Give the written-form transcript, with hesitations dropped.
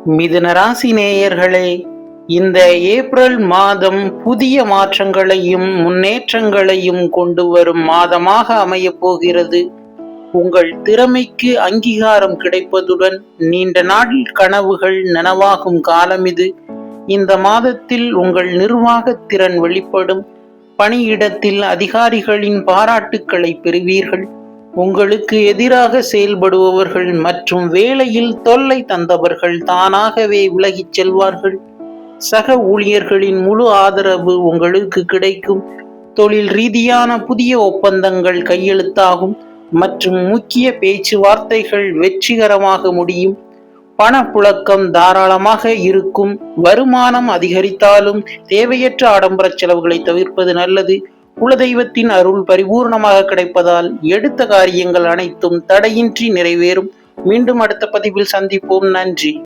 மிதுன ராசி நேயர்களே, இந்த ஏப்ரல் மாதம் புதிய மாற்றங்களையும் முன்னேற்றங்களையும் கொண்டு வரும் மாதமாக அமையப் போகிறது. உங்கள் திறமைக்கு அங்கீகாரம் கிடைப்பதுடன் நீண்ட நாள் கனவுகள் நனவாகும் காலம் இது. இந்த மாதத்தில் உங்கள் நிர்வாகத் திறன் வெளிப்படும். பணியிடத்தில் அதிகாரிகளின் பாராட்டுக்களை பெறுவீர்கள். உங்களுக்கு எதிராக செயல்படுபவர்கள் மற்றும் வேலையில் தொல்லை தந்தவர்கள் தானாகவே விலகிச் செல்வார்கள். சக ஊழியர்களின் முழு ஆதரவு உங்களுக்கு கிடைக்கும். தொழில் ரீதியான புதிய ஒப்பந்தங்கள் கையெழுத்தாகும் மற்றும் முக்கிய பேச்சுவார்த்தைகள் வெற்றிகரமாக முடியும். பணப்புழக்கம் தாராளமாக இருக்கும். வருமானம் அதிகரித்தாலும் தேவையற்ற ஆடம்பர செலவுகளை தவிர்ப்பது நல்லது. குலதெய்வத்தின் அருள் பரிபூர்ணமாக கிடைப்பதால் எடுத்த காரியங்கள் அனைத்தும் தடையின்றி நிறைவேறும். மீண்டும் அடுத்த பதிவில் சந்திப்போம். நன்றி.